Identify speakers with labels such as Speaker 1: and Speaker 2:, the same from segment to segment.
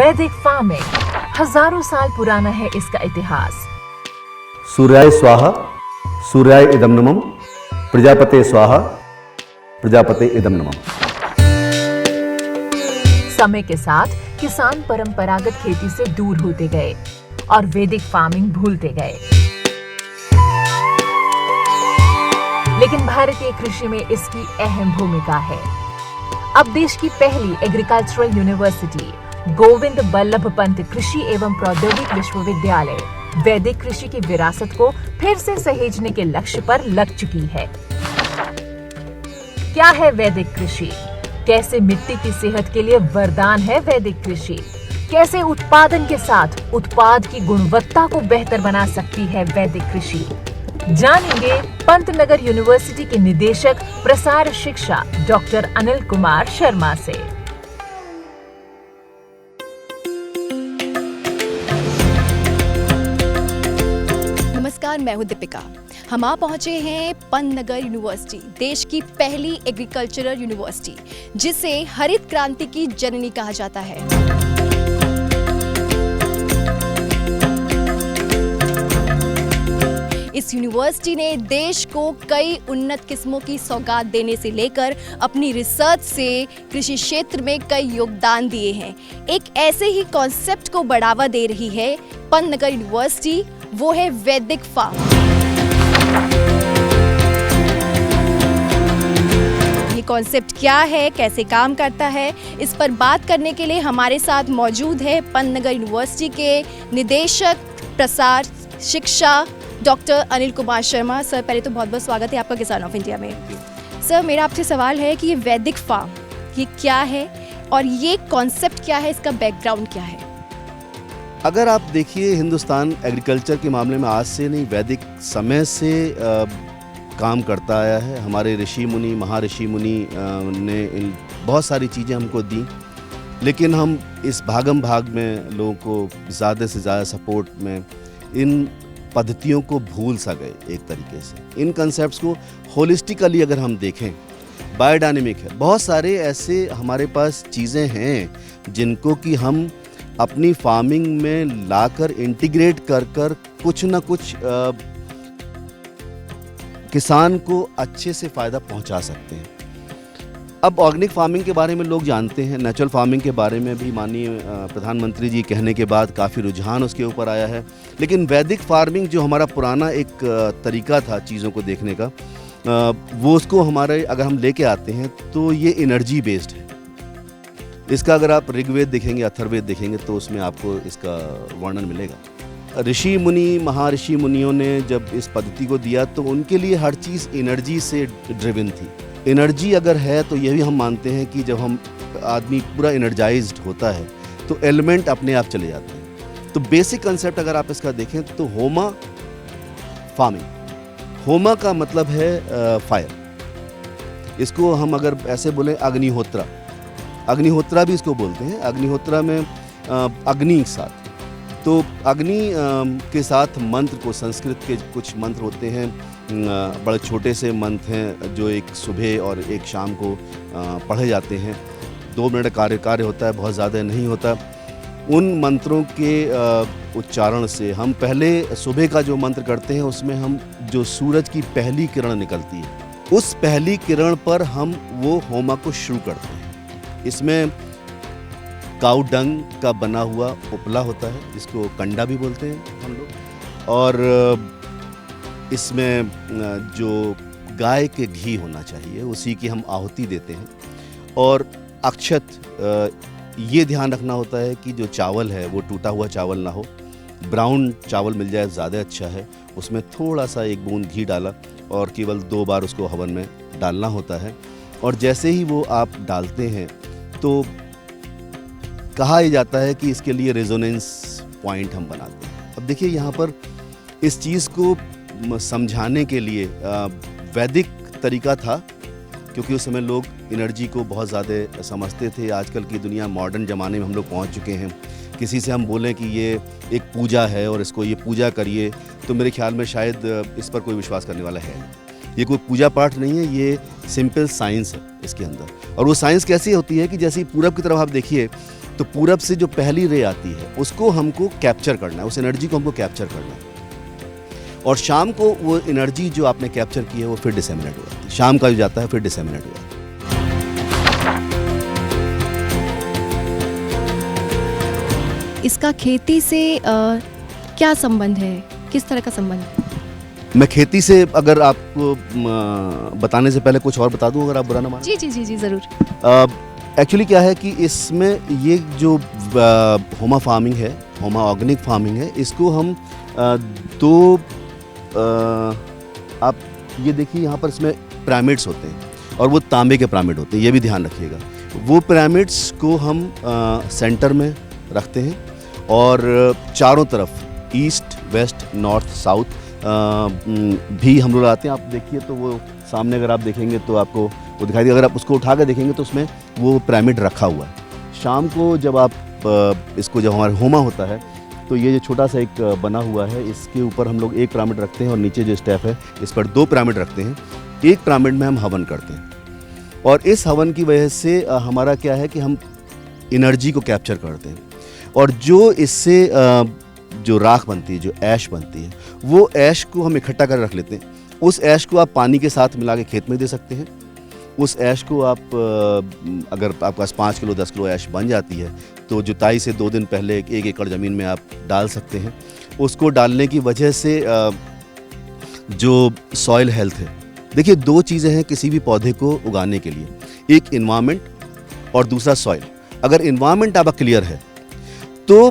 Speaker 1: वैदिक फार्मिंग हजारों साल पुराना है इसका इतिहास।
Speaker 2: सूर्याय स्वाहा सूर्याय इदं नमः, प्रजापते स्वाहा प्रजापते इदं नमः।
Speaker 1: समय के साथ किसान परंपरागत खेती से दूर होते गए और वैदिक फार्मिंग भूलते गए, लेकिन भारतीय कृषि में इसकी अहम भूमिका है। अब देश की पहली एग्रीकल्चरल यूनिवर्सिटी गोविंद बल्लभ पंत कृषि एवं प्रौद्योगिक विश्वविद्यालय वैदिक कृषि की विरासत को फिर से सहेजने के लक्ष्य पर लग चुकी है। क्या है वैदिक कृषि? कैसे मिट्टी की सेहत के लिए वरदान है वैदिक कृषि? कैसे उत्पादन के साथ उत्पाद की गुणवत्ता को बेहतर बना सकती है वैदिक कृषि? जानेंगे पंतनगर यूनिवर्सिटी के निदेशक प्रसार शिक्षा डॉक्टर अनिल कुमार शर्मा से।
Speaker 3: नमस्कार, मैं हूं दीपिका। हम आ पहुंचे हैं पंतनगर यूनिवर्सिटी, देश की पहली एग्रीकल्चरल यूनिवर्सिटी, जिसे हरित क्रांति की जननी कहा जाता है। इस यूनिवर्सिटी ने देश को कई उन्नत किस्मों की सौगात देने से लेकर अपनी रिसर्च से कृषि क्षेत्र में कई योगदान दिए हैं। एक ऐसे ही कॉन्सेप्ट को बढ़ावा दे रही है पंतनगर यूनिवर्सिटी, वो है वैदिक फार्म। ये कॉन्सेप्ट क्या है, कैसे काम करता है, इस पर बात करने के लिए हमारे साथ मौजूद है पंतनगर यूनिवर्सिटी के निदेशक प्रसार शिक्षा डॉक्टर अनिल कुमार शर्मा। सर, पहले तो बहुत बहुत स्वागत है आपका किसान ऑफ इंडिया में। सर, मेरा आपसे सवाल है कि ये वैदिक फार्म ये क्या है और ये कॉन्सेप्ट क्या है, इसका बैकग्राउंड क्या है?
Speaker 2: अगर आप देखिए, हिंदुस्तान एग्रीकल्चर के मामले में आज से नहीं, वैदिक समय से काम करता आया है। हमारे ऋषि मुनि, महर्षि मुनि ने बहुत सारी चीज़ें हमको दी, लेकिन हम इस भागम भाग में लोगों को ज़्यादा से ज़्यादा सपोर्ट में इन पद्धतियों को भूल सा गए एक तरीके से। इन कंसेप्ट्स को होलिस्टिकली अगर हम देखें, बायोडायनेमिक है, बहुत सारे ऐसे हमारे पास चीज़ें हैं जिनको कि हम अपनी फार्मिंग में लाकर इंटीग्रेट कर कर कुछ ना कुछ किसान को अच्छे से फ़ायदा पहुंचा सकते हैं। अब ऑर्गेनिक फार्मिंग के बारे में लोग जानते हैं, नेचुरल फार्मिंग के बारे में भी माननीय प्रधानमंत्री जी कहने के बाद काफ़ी रुझान उसके ऊपर आया है, लेकिन वैदिक फार्मिंग जो हमारा पुराना एक तरीका था चीज़ों को देखने का, वो उसको हमारे अगर हम लेके आते हैं तो ये एनर्जी बेस्ड है। इसका अगर आप ऋग्वेद देखेंगे, अथर्ववेद देखेंगे तो उसमें आपको इसका वर्णन मिलेगा। ऋषि मुनि, महर्षि मुनियों ने जब इस पद्धति को दिया तो उनके लिए हर चीज़ एनर्जी से ड्रिवन थी। एनर्जी अगर है तो ये भी हम मानते हैं कि जब हम आदमी पूरा एनर्जाइज्ड होता है तो एलिमेंट अपने आप चले जाते हैं। तो बेसिक कंसेप्ट अगर आप इसका देखें तो होमा फार्मिंग, होमा का मतलब है फायर। इसको हम अगर ऐसे बोलें अग्निहोत्रा, अग्निहोत्रा भी इसको बोलते हैं। अग्निहोत्रा में अग्नि के साथ, तो अग्नि के साथ मंत्र को, संस्कृत के कुछ मंत्र होते हैं, बड़े छोटे से मंत्र हैं जो एक सुबह और एक शाम को पढ़े जाते हैं। 2 मिनट कार्य होता है, बहुत ज़्यादा नहीं होता। उन मंत्रों के उच्चारण से हम पहले सुबह का जो मंत्र करते हैं उसमें हम जो सूरज की पहली किरण निकलती है, उस पहली किरण पर हम वो होमा को शुरू करते हैं। इसमें काऊ डंग का बना हुआ उपला होता है, जिसको कंडा भी बोलते हैं हम लोग, और इसमें जो गाय के घी होना चाहिए उसी की हम आहुति देते हैं। और अक्षत, ये ध्यान रखना होता है कि जो चावल है वो टूटा हुआ चावल ना हो, ब्राउन चावल मिल जाए ज़्यादा अच्छा है। उसमें थोड़ा सा 1 बूंद घी डाला और केवल 2 बार उसको हवन में डालना होता है। और जैसे ही वो आप डालते हैं तो कहा ही जाता है कि इसके लिए रेजोनेंस पॉइंट हम बनाते हैं। अब देखिए, यहाँ पर इस चीज़ को समझाने के लिए वैदिक तरीका था, क्योंकि उस समय लोग एनर्जी को बहुत ज़्यादा समझते थे। आजकल की दुनिया, मॉडर्न ज़माने में हम लोग पहुँच चुके हैं। किसी से हम बोलें कि ये एक पूजा है और इसको ये पूजा करिए, तो मेरे ख्याल में शायद इस पर कोई विश्वास करने वाला है नहीं। ये कोई पूजा पाठ नहीं है, ये सिंपल साइंस है इसके अंदर। और वो साइंस कैसी होती है कि जैसे पूरब की तरफ आप देखिए तो पूरब से जो पहली रे आती है उसको हमको कैप्चर करना है, उस एनर्जी को हमको कैप्चर करना है, और शाम को वो एनर्जी जो आपने कैप्चर की है वो फिर डिसेमिनेट हो जाती है, शाम का जो जाता है फिर डिसेमिनेट हो जाता है।
Speaker 3: इसका खेती से क्या संबंध है, किस तरह का संबंध है?
Speaker 2: मैं खेती से अगर आपको बताने से पहले कुछ और बता दूं, अगर आप बुरा ना माने।
Speaker 3: जी जी जी जी ज़रूर।
Speaker 2: एक्चुअली क्या है कि इसमें ये जो होमा फार्मिंग है, होमा ऑर्गेनिक फार्मिंग है, इसको हम दो आप ये देखिए यहाँ पर इसमें पिरामिड्स होते हैं और वो तांबे के पिरामिड होते हैं, ये भी ध्यान रखिएगा। वो पिरामिड्स को हम सेंटर में रखते हैं और चारों तरफ ईस्ट, वेस्ट, नॉर्थ, साउथ भी हम लोग आते हैं। आप देखिए तो वो सामने अगर आप देखेंगे तो आपको वो दिखाई देगा, अगर आप उसको उठा कर देखेंगे तो उसमें वो पिरामिड रखा हुआ है। शाम को जब आप इसको जब हमारा होमा होता है तो ये जो छोटा सा एक बना हुआ है, इसके ऊपर हम लोग एक पिरामिड रखते हैं और नीचे जो स्टेप है इस पर दो पिरामिड रखते हैं। एक पिरामिड में हम हवन करते हैं और इस हवन की वजह से हमारा क्या है कि हम एनर्जी को कैप्चर करते हैं, और जो इससे जो राख बनती है, जो ऐश बनती है, वो ऐश को हम इकट्ठा कर रख लेते हैं। उस ऐश को आप पानी के साथ मिला के खेत में दे सकते हैं। उस ऐश को आप अगर आपके पास 5 किलो 10 किलो ऐश बन जाती है तो जुताई से 2 दिन पहले 1 एकड़ ज़मीन में आप डाल सकते हैं। उसको डालने की वजह से जो सॉइल हेल्थ है, देखिए 2 चीज़ें हैं किसी भी पौधे को उगाने के लिए, एक इन्वायरमेंट और दूसरा सॉइल। अगर इन्वायरमेंट आपका क्लियर है तो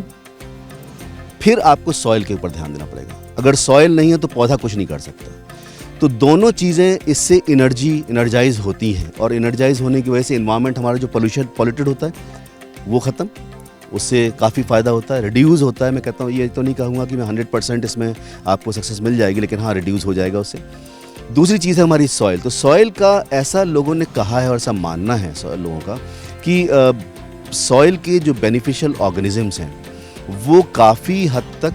Speaker 2: फिर आपको सॉइल के ऊपर ध्यान देना पड़ेगा। अगर सॉइल नहीं है तो पौधा कुछ नहीं कर सकता। तो दोनों चीज़ें इससे एनर्जाइज होती हैं, और एनर्जाइज होने की वजह से इन्वायरमेंट हमारा जो पॉल्यूटेड होता है वो ख़त्म, उससे काफ़ी फ़ायदा होता है, रिड्यूस होता है। मैं कहता हूँ, ये तो नहीं कहूँगा कि मैं 100% इसमें आपको सक्सेस मिल जाएगी, लेकिन हाँ रिड्यूस हो जाएगा उससे। दूसरी चीज़ है हमारी सॉइल। तो सॉइल का ऐसा लोगों ने कहा है और ऐसा मानना है सॉइल लोगों का कि सॉइल के जो बेनिफिशियल ऑर्गेनिजम्स हैं वो काफ़ी हद तक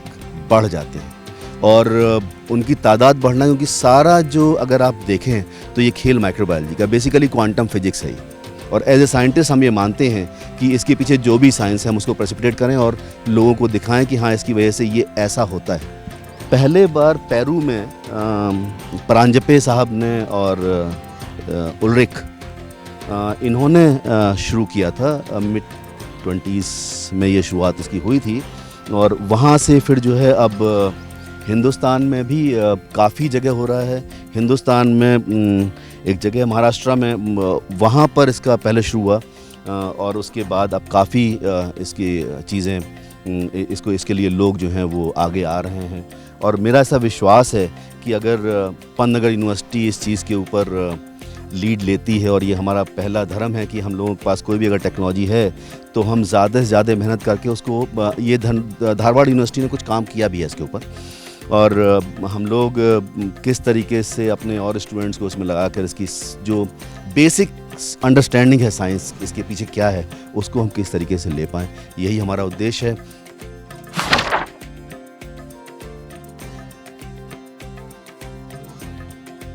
Speaker 2: बढ़ जाते हैं, और उनकी तादाद बढ़ना, क्योंकि सारा जो अगर आप देखें तो ये खेल माइक्रोबायोलॉजी का, बेसिकली क्वांटम फिजिक्स है। और एज ए साइंटिस्ट हम ये मानते हैं कि इसके पीछे जो भी साइंस है हम उसको प्रेसिपिटेट करें और लोगों को दिखाएं कि हाँ इसकी वजह से ये ऐसा होता है। पहले बार पेरू में परांजपे साहब ने और उल्रिक इन्होंने शुरू किया था, मिड 20s में ये शुरुआत इसकी हुई थी, और वहाँ से फिर जो है अब हिंदुस्तान में भी काफ़ी जगह हो रहा है। हिंदुस्तान में एक जगह महाराष्ट्र में, वहाँ पर इसका पहले शुरू हुआ, और उसके बाद अब काफ़ी इसकी चीज़ें इसके लिए लोग जो हैं वो आगे आ रहे हैं। और मेरा ऐसा विश्वास है कि अगर पंतनगर यूनिवर्सिटी इस चीज़ के ऊपर लीड लेती है, और ये हमारा पहला धर्म है कि हम लोगों के पास कोई भी अगर टेक्नोलॉजी है तो हम ज़्यादा से ज़्यादा मेहनत करके उसको, ये धारवाड़ यूनिवर्सिटी ने कुछ काम किया भी है इसके ऊपर, और हम लोग किस तरीके से अपने और स्टूडेंट्स को उसमें लगा कर इसकी जो बेसिक अंडरस्टैंडिंग है साइंस, इसके पीछे क्या है, उसको हम किस तरीके से ले पाएँ, यही हमारा उद्देश्य है।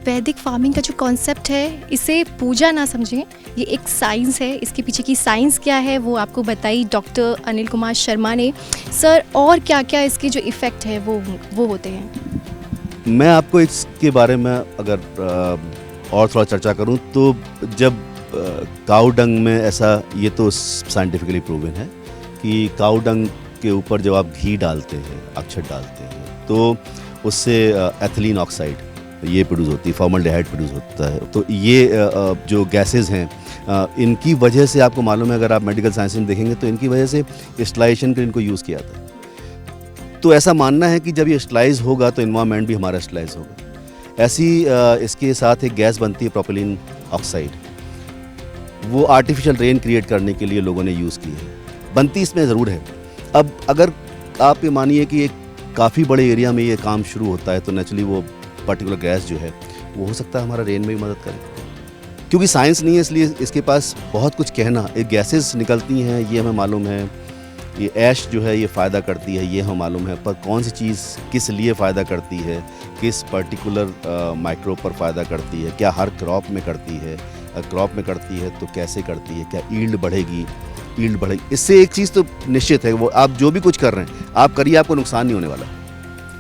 Speaker 3: वैदिक फार्मिंग का जो कॉन्सेप्ट है, इसे पूजा ना समझें, ये एक साइंस है। इसके पीछे की साइंस क्या है वो आपको बताई डॉक्टर अनिल कुमार शर्मा ने। सर, और क्या क्या इसके जो इफ़ेक्ट है वो होते हैं?
Speaker 2: मैं आपको इसके बारे में अगर और थोड़ा चर्चा करूं तो जब काऊ डंग में ऐसा, ये तो साइंटिफिकली प्रूवन है कि काऊ डंग के ऊपर जब आप घी डालते हैं, अक्षत डालते हैं, तो उससे एथिलीन ऑक्साइड ये प्रोड्यूस होती है, फॉर्मल्डिहाइड प्रोड्यूस होता है। तो ये जो गैसेस हैं, इनकी वजह से आपको मालूम है, अगर आप मेडिकल साइंस में देखेंगे तो इनकी वजह से स्टरलाइजेशन के इनको यूज़ किया था। तो ऐसा मानना है कि जब ये स्टरलाइज होगा तो इन्वायरमेंट भी हमारा स्टरलाइज होगा। ऐसी इसके साथ एक गैस बनती है प्रोपिलीन ऑक्साइड, वो आर्टिफिशियल रेन क्रिएट करने के लिए लोगों ने यूज़ की है, बनती इसमें ज़रूर है। अब अगर आप ये मानिए कि एक काफ़ी बड़े एरिया में ये काम शुरू होता है तो नेचुरली वो पर्टिकुलर गैस जो है वो हो सकता है हमारा रेन में भी मदद करे, क्योंकि साइंस नहीं है इसलिए इसके पास बहुत कुछ कहना। एक गैसेस निकलती हैं ये हमें मालूम है, ये ऐश जो है ये फ़ायदा करती है ये हमें मालूम है, पर कौन सी चीज़ किस लिए फ़ायदा करती है, किस पर्टिकुलर माइक्रोब पर फ़ायदा करती है, क्या हर क्रॉप में करती है, क्रॉप में करती है तो कैसे करती है, क्या ईल्ड बढ़ेगी, ईल्ड बढ़ेगी। इससे एक चीज़ तो निश्चित है, वो आप जो भी कुछ कर रहे हैं आप करिए, आपको नुकसान नहीं होने वाला।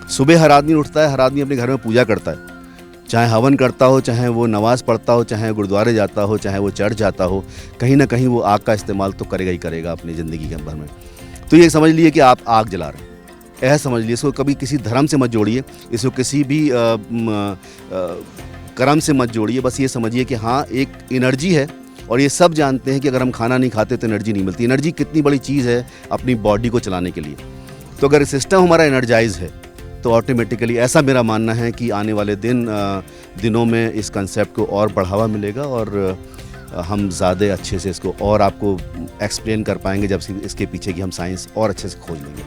Speaker 2: सुबह हर आदमी उठता है, हर आदमी अपने घर में पूजा करता है, चाहे हवन करता हो, चाहे वो नमाज़ पढ़ता हो, चाहे गुरुद्वारे जाता हो, चाहे वो चर्च जाता हो, कहीं ना कहीं वो आग का इस्तेमाल तो करेगा ही करेगा अपनी ज़िंदगी के अंदर में। तो ये समझ लिए कि आप आग जला रहे हैं, ऐसा समझ लिए। इसको कभी किसी धर्म से मत जोड़िए, इसको किसी भी कर्म से मत जोड़िए। बस ये समझिए कि हाँ, एक एनर्जी है, और ये सब जानते हैं कि अगर हम खाना नहीं खाते तो एनर्जी नहीं मिलती। एनर्जी कितनी बड़ी चीज़ है अपनी बॉडी को चलाने के लिए। तो अगर सिस्टम हमारा एनर्जाइज है तो ऑटोमेटिकली, ऐसा मेरा मानना है कि आने वाले दिनों में इस कंसेप्ट को और बढ़ावा मिलेगा, और हम ज़्यादा अच्छे से इसको और आपको एक्सप्लेन कर पाएंगे जब इसके पीछे की हम साइंस और अच्छे से खोज लेंगे।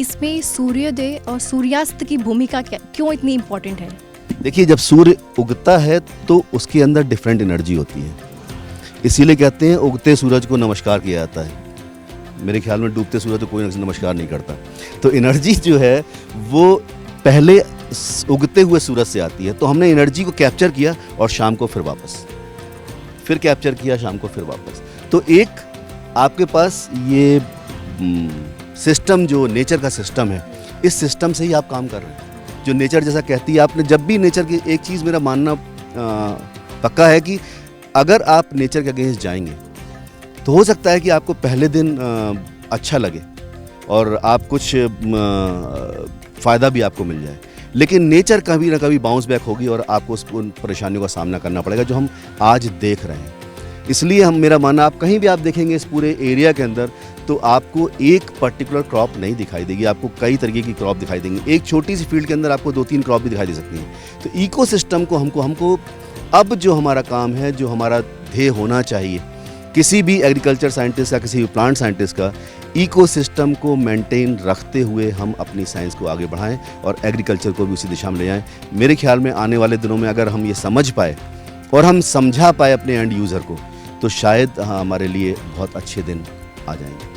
Speaker 3: इसमें सूर्योदय और सूर्यास्त की भूमिका क्यों इतनी इम्पोर्टेंट है?
Speaker 2: देखिए, जब सूर्य उगता है तो उसके अंदर डिफरेंट एनर्जी होती है, इसीलिए कहते हैं उगते सूरज को नमस्कार किया जाता है। मेरे ख्याल में डूबते सूरज को कोई नमस्कार नहीं करता। तो एनर्जी जो है वो पहले उगते हुए सूरज से आती है। तो हमने एनर्जी को कैप्चर किया और शाम को फिर वापस, फिर कैप्चर किया, शाम को फिर वापस। तो एक आपके पास ये सिस्टम, जो नेचर का सिस्टम है, इस सिस्टम से ही आप काम कर रहे हैं, जो नेचर जैसा कहती है। आपने जब भी नेचर की, एक चीज़ मेरा मानना पक्का है कि अगर आप नेचर के अगेंस्ट जाएंगे तो हो सकता है कि आपको पहले दिन अच्छा लगे और आप कुछ फ़ायदा भी आपको मिल जाए, लेकिन नेचर कभी ना कभी बाउंस बैक होगी और आपको उन परेशानियों का सामना करना पड़ेगा जो हम आज देख रहे हैं। इसलिए मेरा मानना, आप कहीं भी आप देखेंगे इस पूरे एरिया के अंदर, तो आपको एक पर्टिकुलर क्रॉप नहीं दिखाई देगी, आपको कई तरीके की क्रॉप दिखाई देंगी। एक छोटी सी फील्ड के अंदर आपको 2-3 क्रॉप भी दिखाई दे सकती हैं। तो इकोसिस्टम को हमको अब जो हमारा काम है, जो हमारा ध्येय होना चाहिए किसी भी एग्रीकल्चर साइंटिस्ट या किसी भी प्लांट साइंटिस्ट का, इकोसिस्टम को मेंटेन रखते हुए हम अपनी साइंस को आगे बढ़ाएं और एग्रीकल्चर को भी उसी दिशा में ले जाएं। मेरे ख्याल में आने वाले दिनों में अगर हम ये समझ पाए और हम समझा पाए अपने एंड यूज़र को, तो शायद हमारे लिए बहुत अच्छे दिन आ जाएंगे।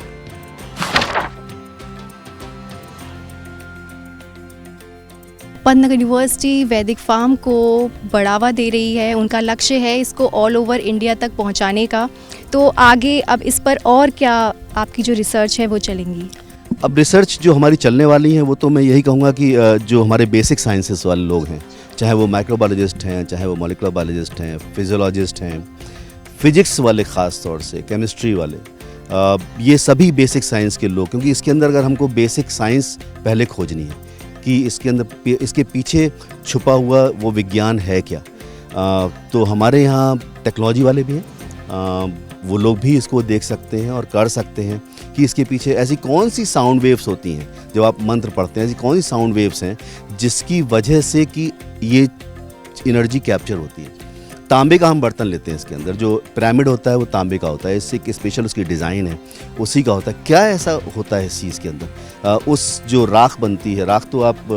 Speaker 3: पंतनगर यूनिवर्सिटी वैदिक फार्म को बढ़ावा दे रही है, उनका लक्ष्य है इसको ऑल ओवर इंडिया तक पहुंचाने का। तो आगे अब इस पर और क्या आपकी जो रिसर्च है वो चलेंगी?
Speaker 2: अब रिसर्च जो हमारी चलने वाली है वो तो मैं यही कहूँगा कि जो हमारे बेसिक साइंसेस वाले लोग हैं, चाहे वो माइक्रोबायोलॉजिस्ट हैं, चाहे वो मॉलिक्यूलर बायोलॉजिस्ट हैं, फिजियोलॉजिस्ट हैं, फिजिक्स वाले ख़ास तौर से, केमिस्ट्री वाले, ये सभी बेसिक साइंस के लोग, क्योंकि इसके अंदर अगर हमको बेसिक साइंस पहले खोजनी है कि इसके अंदर, इसके पीछे छुपा हुआ वो विज्ञान है क्या, तो हमारे यहाँ टेक्नोलॉजी वाले भी हैं, वो लोग भी इसको देख सकते हैं और कर सकते हैं कि इसके पीछे ऐसी कौन सी साउंड वेव्स होती हैं, जब आप मंत्र पढ़ते हैं ऐसी कौन सी साउंड वेव्स हैं जिसकी वजह से कि ये एनर्जी कैप्चर होती है। तांबे का हम बर्तन लेते हैं, इसके अंदर जो पिरामिड होता है वो तांबे का होता है, इससे एक स्पेशल उसकी डिज़ाइन है, उसी का होता है। क्या ऐसा होता है इस चीज़ के अंदर? उस जो राख बनती है, राख तो आप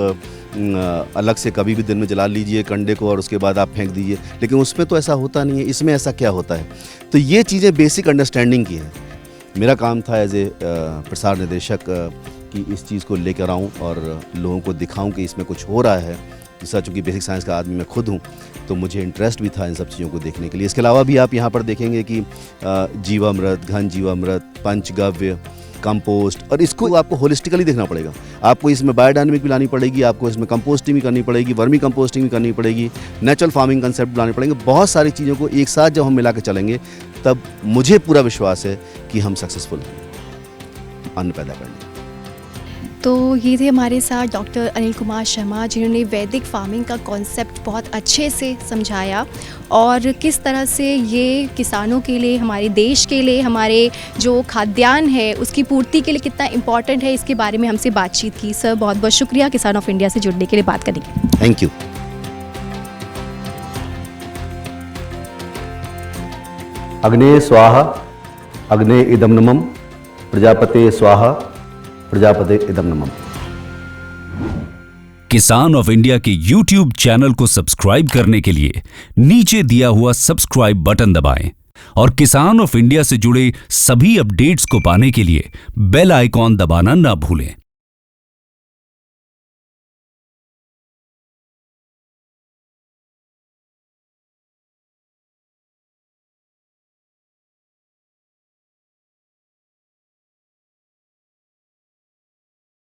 Speaker 2: अलग से कभी भी दिन में जला लीजिए कंडे को और उसके बाद आप फेंक दीजिए, लेकिन उसमें तो ऐसा होता नहीं है। इसमें ऐसा क्या होता है? तो ये चीज़ें बेसिक अंडरस्टैंडिंग की है। मेरा काम था एज ए प्रसार निदेशक कि इस चीज़ को लेकर आऊँ और लोगों को दिखाऊँ कि इसमें कुछ हो रहा है। जैसा चूँकि बेसिक साइंस का आदमी मैं खुद हूँ, तो मुझे इंटरेस्ट भी था इन सब चीज़ों को देखने के लिए। इसके अलावा भी आप यहाँ पर देखेंगे कि जीवामृत, घन जीवामृत, पंचगव्य, कंपोस्ट, और इसको आपको होलिस्टिकली देखना पड़ेगा। आपको इसमें बायोडायनेमिक भी लानी पड़ेगी, आपको इसमें कंपोस्टिंग भी करनी पड़ेगी, वर्मी कंपोस्टिंग भी करनी पड़ेगी, नेचुरल फार्मिंग कंसेप्ट भी लाने पड़ेंगे। बहुत सारी चीज़ों को एक साथ जब हम मिला के चलेंगे, तब मुझे पूरा विश्वास है कि हम सक्सेसफुल हैं अन्न पैदा करने।
Speaker 3: तो ये थे हमारे साथ डॉक्टर अनिल कुमार शर्मा, जिन्होंने वैदिक फार्मिंग का कॉन्सेप्ट बहुत अच्छे से समझाया और किस तरह से ये किसानों के लिए, हमारे देश के लिए, हमारे जो खाद्यान्न है उसकी पूर्ति के लिए कितना इम्पॉर्टेंट है, इसके बारे में हमसे बातचीत की। सर, बहुत बहुत शुक्रिया किसान ऑफ इंडिया से जुड़ने के लिए, बात करने के लिए।
Speaker 2: Thank you.
Speaker 4: अग्ने स्वाहा अग्ने इदं नमः, प्रजापते स्वाहा प्रजापते इदं नमः।
Speaker 5: किसान ऑफ इंडिया के YouTube चैनल को सब्सक्राइब करने के लिए नीचे दिया हुआ सब्सक्राइब बटन दबाएं और किसान ऑफ इंडिया से जुड़े सभी अपडेट्स को पाने के लिए बेल आइकॉन दबाना ना भूलें।